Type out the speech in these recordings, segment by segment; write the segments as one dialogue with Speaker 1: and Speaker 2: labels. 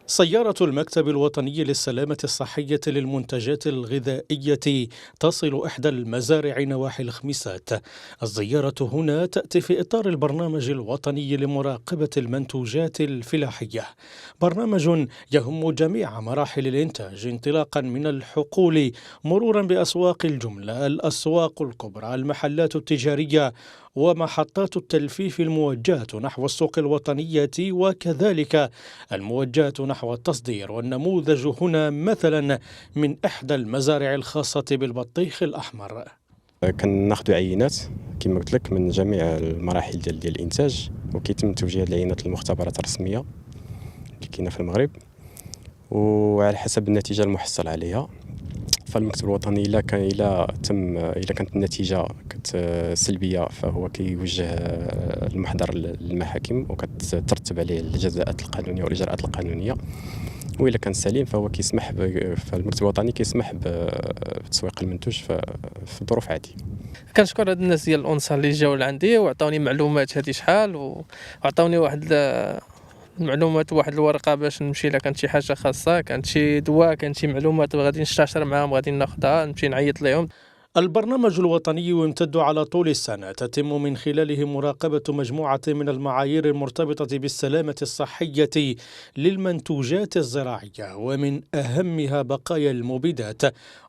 Speaker 1: سيارة المكتب الوطني للسلامة الصحية للمنتجات الغذائية تصل إحدى المزارع نواحي الخميسات. الزيارة هنا تأتي في إطار البرنامج الوطني لمراقبة المنتوجات الفلاحية، برنامج يهم جميع مراحل الإنتاج انطلاقا من الحقول مرورا بأسواق الجملة، الأسواق الكبرى، المحلات التجارية ومحطات التلفيف الموجهة نحو السوق الوطنية، وكذلك الموجهة نحو التصدير. والنموذج هنا مثلا من إحدى المزارع الخاصة بالبطيخ الأحمر.
Speaker 2: كناخذ عينات كما قلت لك من جميع المراحل ديال الانتاج، وكيتم توجيه العينات للمختبرات الرسميه اللي كاينه في المغرب، وعلى حسب النتيجه المحصل عليها فالمكتب الوطني الا كانت النتيجه سلبيه فهو كيوجه المحضر للمحاكم وكترتب عليه الجزاءات القانونيه والاجراءات القانونيه، وإلا كان سليم فالمكتب الوطني كيسمح بتسويق المنتوج في ظروف عاديه.
Speaker 3: كنشكر هاد الناس ديال الأونصار اللي جاو لعندي وعطاوني معلومات هادي شحال، وعطاوني واحد المعلومات واحد الورقه باش نمشي الا كانت شي حاجه خاصه، كانت شي دواء، كانت شي معلومات غادي نستشر معاهم غادي ناخذها نمشي نعيط لهم.
Speaker 1: البرنامج الوطني يمتد على طول السنة، تتم من خلاله مراقبة مجموعة من المعايير المرتبطة بالسلامة الصحية للمنتوجات الزراعية، ومن أهمها بقايا المبيدات.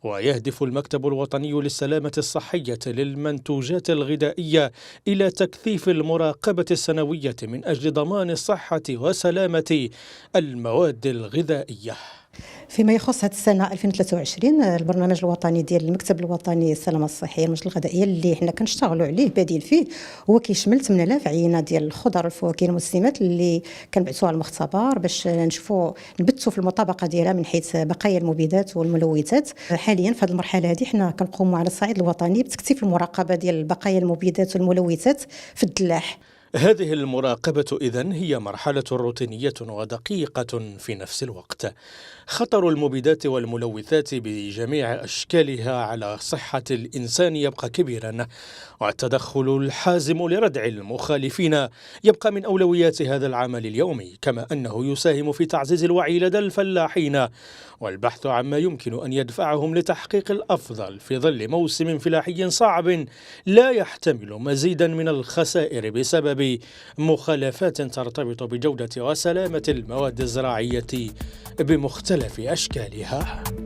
Speaker 1: ويهدف المكتب الوطني للسلامة الصحية للمنتوجات الغذائية إلى تكثيف المراقبة السنوية من أجل ضمان الصحة وسلامة المواد الغذائية.
Speaker 4: فيما يخص هذه السنة 2023 البرنامج الوطني ديال المكتب الوطني للسلامة الصحية والمنتوجات الغذائية اللي حنا كنشتغلوا عليه بادين فيه هو كيشمل 8000 عينة ديال الخضر والفواكه والمسلمات اللي كنبعثوها للمختبر باش نبثوا في المطابقة ديالها من حيث بقايا المبيدات والملوثات. حاليا في هذه المرحلة هذه حنا كنقوموا على الصعيد الوطني بتكثيف المراقبة ديال بقايا المبيدات والملوثات في الدلاح.
Speaker 1: هذه المراقبة إذن هي مرحلة روتينية ودقيقة في نفس الوقت. خطر المبيدات والملوثات بجميع أشكالها على صحة الإنسان يبقى كبيرا، والتدخل الحازم لردع المخالفين يبقى من أولويات هذا العمل اليومي، كما أنه يساهم في تعزيز الوعي لدى الفلاحين والبحث عما يمكن أن يدفعهم لتحقيق الأفضل في ظل موسم فلاحي صعب لا يحتمل مزيدا من الخسائر بسبب مخالفات ترتبط بجودة وسلامة المواد الزراعية بمختلف أشكالها.